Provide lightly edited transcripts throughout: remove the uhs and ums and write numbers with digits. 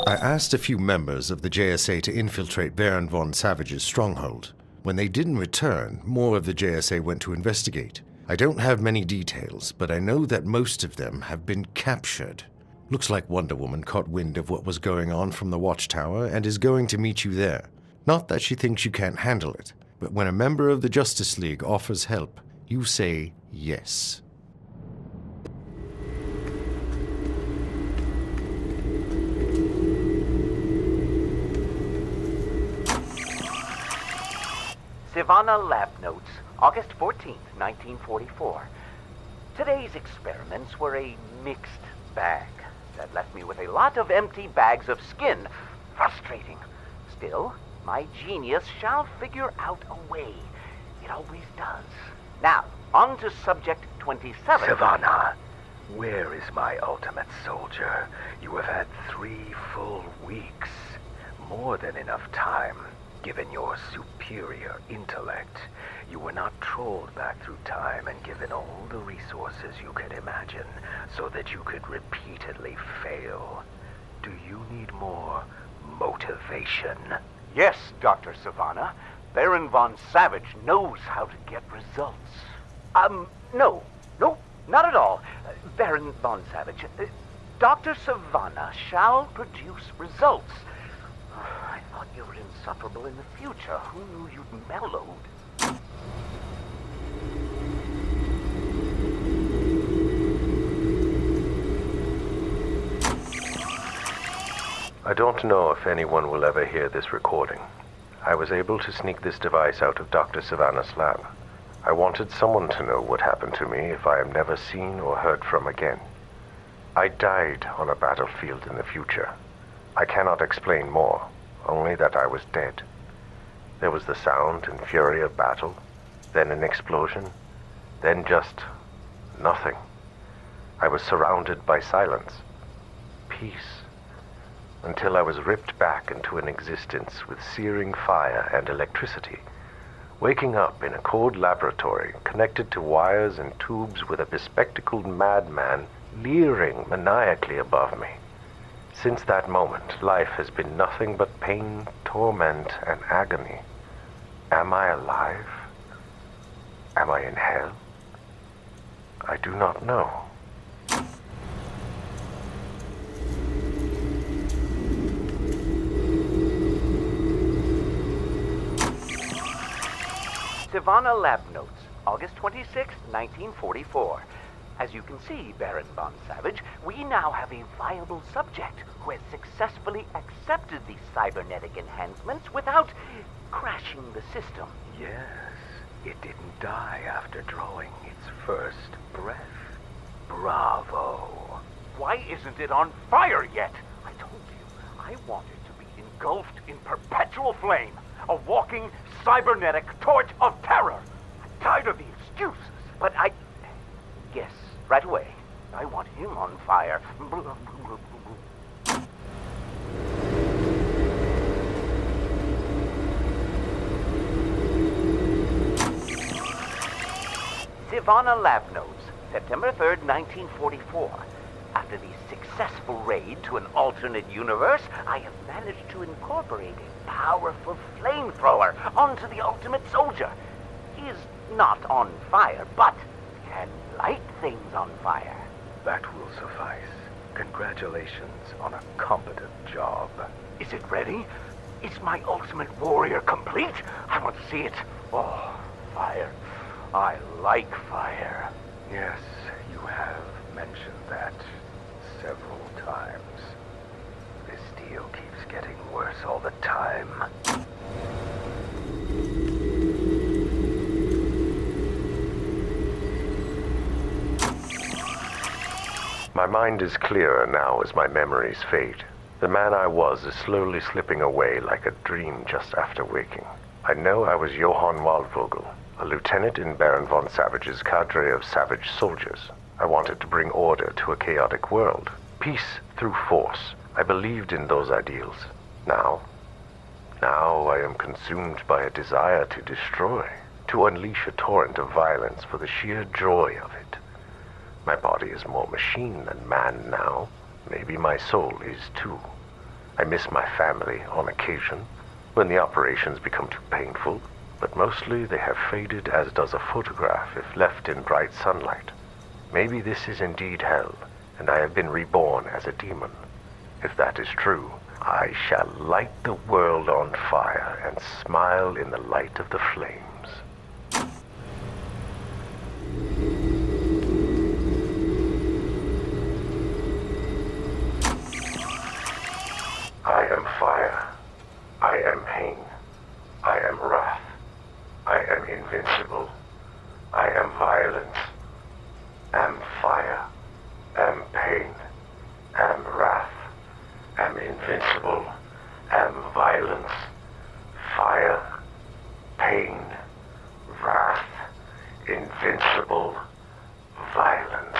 I asked a few members of the JSA to infiltrate Baron von Savage's stronghold. When they didn't return, more of the JSA went to investigate. I don't have many details, but I know that most of them have been captured. Looks like Wonder Woman caught wind of what was going on from the Watchtower and is going to meet you there. Not that she thinks you can't handle it, but when a member of the Justice League offers help, you say yes. Sivana Lab Notes, August 14th, 1944. Today's experiments were a mixed bag that left me with a lot of empty bags of skin. Frustrating. Still, my genius shall figure out a way. It always does. Now, on to subject 27. Sivana, where is my ultimate soldier? You have had 3 full weeks. More than enough time. Given your superior intellect, you were not trolled back through time and given all the resources you could imagine so that you could repeatedly fail. Do you need more motivation? Yes, Dr. Sivana. Baron von Savage knows how to get results. No, not at all. Baron von Savage, Dr. Sivana shall produce results. I thought you were insufferable in the future. Who knew you'd mellowed? I don't know if anyone will ever hear this recording. I was able to sneak this device out of Dr. Sivana's lab. I wanted someone to know what happened to me if I am never seen or heard from again. I died on a battlefield in the future. I cannot explain more, only that I was dead. There was the sound and fury of battle, then an explosion, then just nothing. I was surrounded by silence, peace, until I was ripped back into an existence with searing fire and electricity, waking up in a cold laboratory connected to wires and tubes with a bespectacled madman leering maniacally above me. Since that moment, life has been nothing but pain, torment, and agony. Am I alive? Am I in hell? I do not know. Sivana Lab Notes, August 26, 1944. As you can see, Baron von Savage, we now have a viable subject who has successfully accepted these cybernetic enhancements without crashing the system. Yes, it didn't die after drawing its first breath. Bravo. Why isn't it on fire yet? I told you, I want it to be engulfed in perpetual flame. A walking cybernetic torch of terror. I'm tired of the excuses. But Yes, right away. I want him on fire. Sivana Lab Notes, September 3rd, 1944. After the successful raid to an alternate universe, I have managed to incorporate a powerful flamethrower onto the ultimate soldier. He is not on fire, but can light things on fire. That will suffice. Congratulations on a competent job. Is it ready? Is my ultimate warrior complete? I want to see it. Oh, fire. I like fire. Yes, you have mentioned that several times. This deal keeps getting worse all the time. My mind is clearer now as my memories fade. The man I was is slowly slipping away like a dream just after waking. I know I was Johann Waldvogel, a lieutenant in Baron von Savage's cadre of savage soldiers. I wanted to bring order to a chaotic world. Peace through force. I believed in those ideals. Now I am consumed by a desire to destroy, to unleash a torrent of violence for the sheer joy of it. My body is more machine than man now. Maybe my soul is too. I miss my family on occasion, when the operations become too painful, but mostly they have faded as does a photograph if left in bright sunlight. Maybe this is indeed hell, and I have been reborn as a demon. If that is true, I shall light the world on fire and smile in the light of the flames. I am fire. I am pain. I am wrath. I am invincible. I am violence. Am fire. Am pain. Am wrath. Am invincible. Am violence. Fire. Pain. Wrath. Invincible. Violence.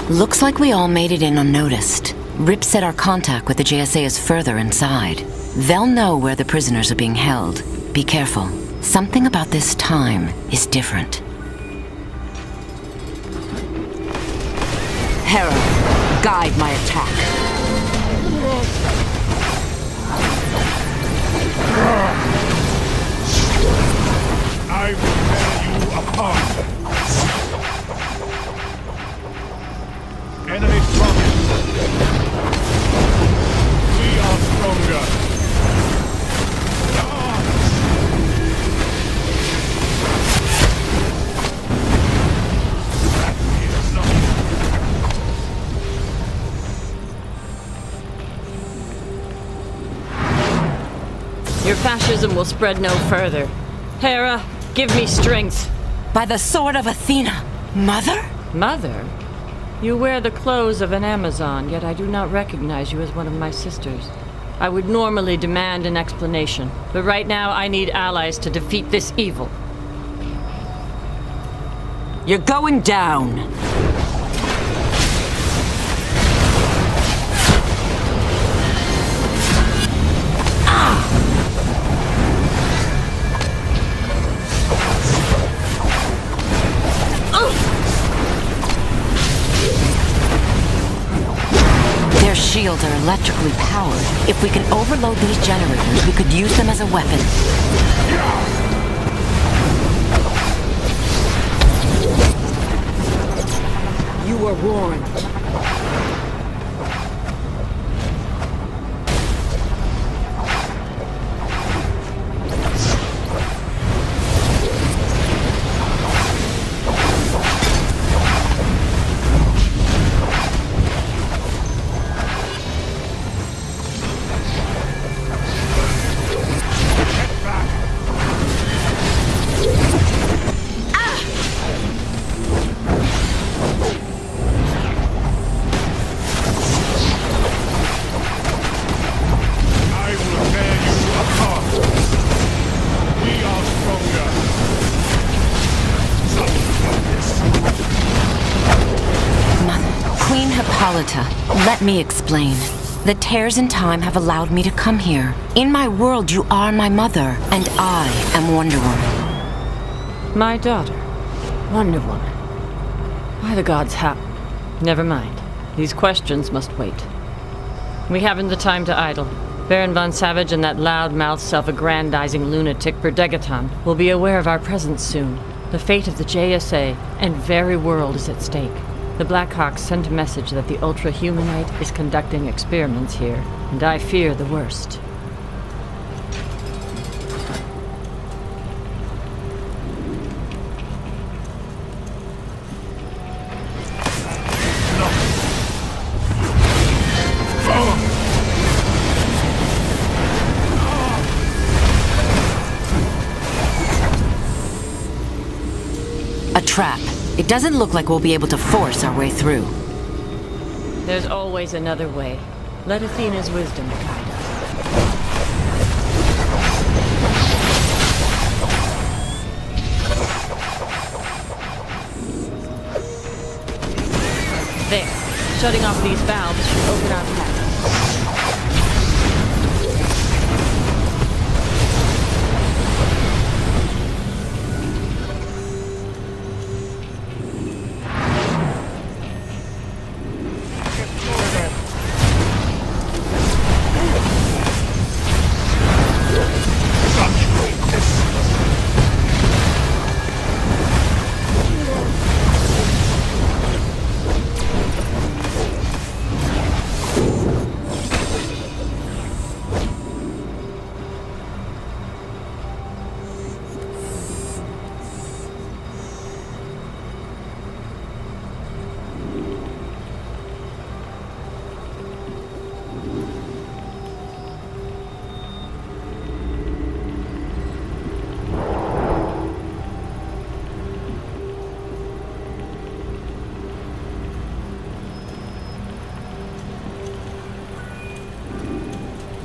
Looks like we all made it in unnoticed. Rip said our contact with the JSA is further inside. They'll know where the prisoners are being held. Be careful. Something about this time is different. Hera, guide my attack. I will tear you apart. Enemy spotted. We are stronger. That is not. Your fascism will spread no further. Hera, give me strength. By the sword of Athena, Mother? Mother? You wear the clothes of an Amazon, yet I do not recognize you as one of my sisters. I would normally demand an explanation, but right now I need allies to defeat this evil. You're going down. Their shields are electrically powered. If we can overload these generators, we could use them as a weapon. You are warned. Let me explain. The tears in time have allowed me to come here. In my world, you are my mother, and I am Wonder Woman. My daughter, Wonder Woman. Why the gods have... Never mind. These questions must wait. We haven't the time to idle. Baron von Savage and that loud-mouthed, self-aggrandizing lunatic Verdegaton will be aware of our presence soon. The fate of the JSA and very world is at stake. The Blackhawks sent a message that the Ultra-Humanite is conducting experiments here, and I fear the worst. A trap. It doesn't look like we'll be able to force our way through. There's always another way. Let Athena's wisdom guide us. There. Shutting off these valves should open our path.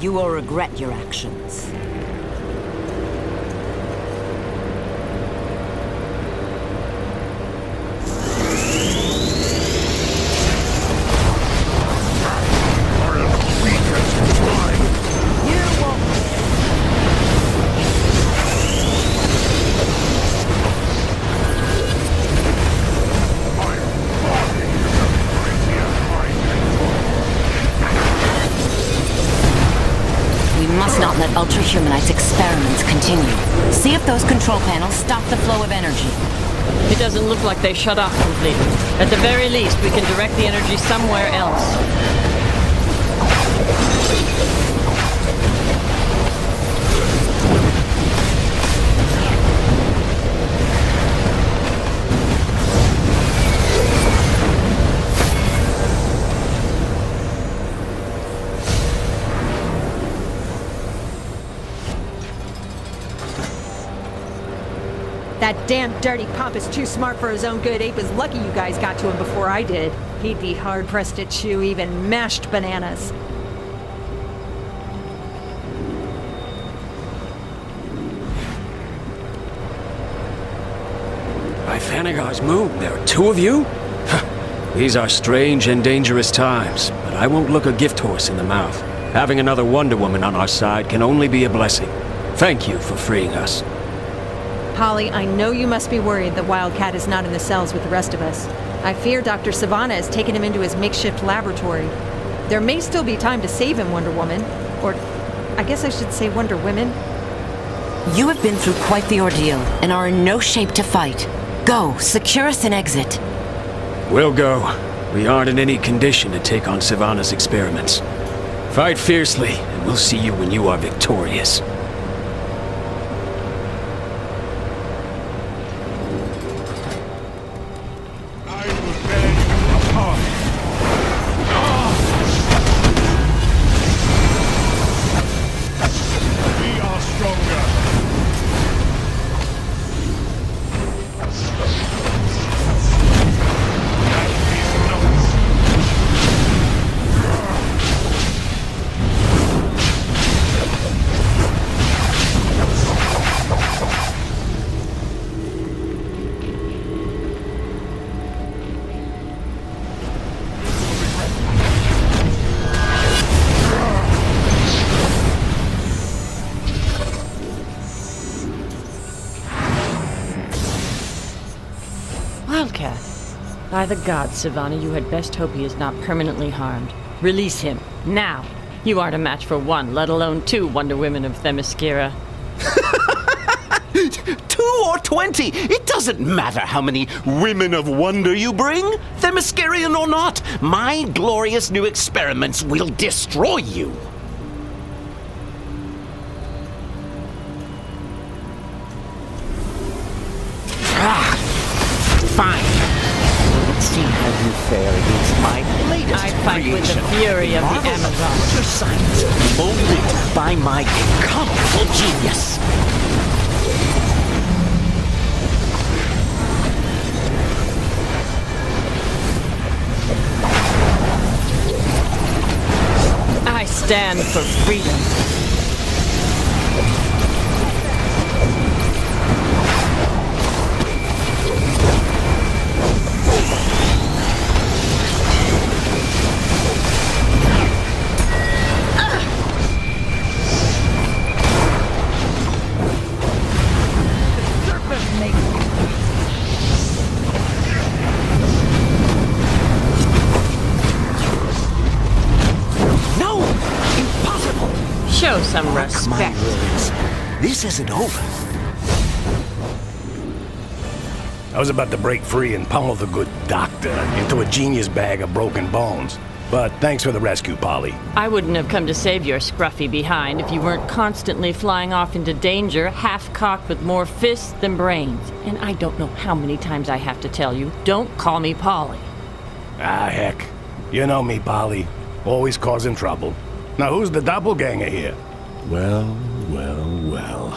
You will regret your actions. Ultra-humanite's experiments continue. See if those control panels stop the flow of energy. It doesn't look like they shut off completely. At the very least, we can direct the energy somewhere else. That damn dirty pump is too smart for his own good. Ape is lucky you guys got to him before I did. He'd be hard-pressed to chew even mashed bananas. By Thanagar's moon, there are two of you? These are strange and dangerous times, but I won't look a gift horse in the mouth. Having another Wonder Woman on our side can only be a blessing. Thank you for freeing us. Polly, I know you must be worried that Wildcat is not in the cells with the rest of us. I fear Dr. Sivana has taken him into his makeshift laboratory. There may still be time to save him, Wonder Woman. Or, I guess I should say Wonder Women. You have been through quite the ordeal and are in no shape to fight. Go, secure us an exit. We'll go. We aren't in any condition to take on Sivana's experiments. Fight fiercely, and we'll see you when you are victorious. Wildcat. By the gods, Sivana, you had best hope he is not permanently harmed. Release him, now! You aren't a match for one, let alone two Wonder Women of Themyscira. 2 or 20! It doesn't matter how many women of wonder you bring, Themyscirian or not. My glorious new experiments will destroy you. Fine. Let's see how you fare against my latest I fight creation. with the fury of the Marvelous Amazon. water science, molded by my incomparable genius. I stand for freedom. Show some respect. This isn't over. I was about to break free and pummel the good doctor into a genius bag of broken bones. But thanks for the rescue, Polly. I wouldn't have come to save your scruffy behind if you weren't constantly flying off into danger, half-cocked with more fists than brains. And I don't know how many times I have to tell you, don't call me Polly. Ah, heck. You know me, Polly. Always causing trouble. Now who's the doppelganger here? Well, well, well.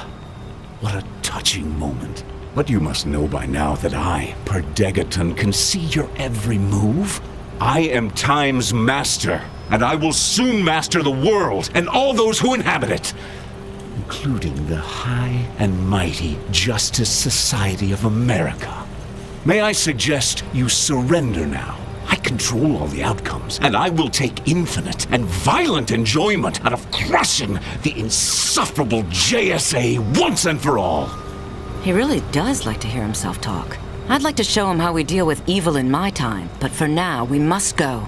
What a touching moment. But you must know by now that I, Per Degaton, can see your every move. I am Time's master. and I will soon master the world and all those who inhabit it, including the High and Mighty Justice Society of America. May I suggest you surrender now? I control all the outcomes, and I will take infinite and violent enjoyment out of crushing the insufferable JSA once and for all. He really does like to hear himself talk. I'd like to show him how we deal with evil in my time, but for now, we must go.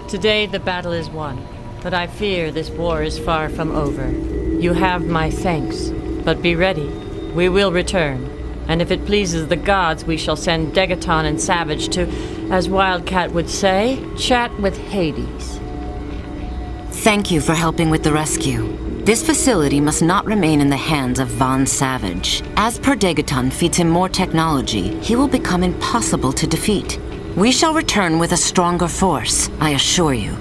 Today the battle is won, but I fear this war is far from over. You have my thanks, but be ready. We will return, and if it pleases the gods, we shall send Degaton and Savage to, as Wildcat would say, chat with Hades. Thank you for helping with the rescue. This facility must not remain in the hands of Von Savage. As per Degaton feeds him more technology, he will become impossible to defeat. We shall return with a stronger force, I assure you.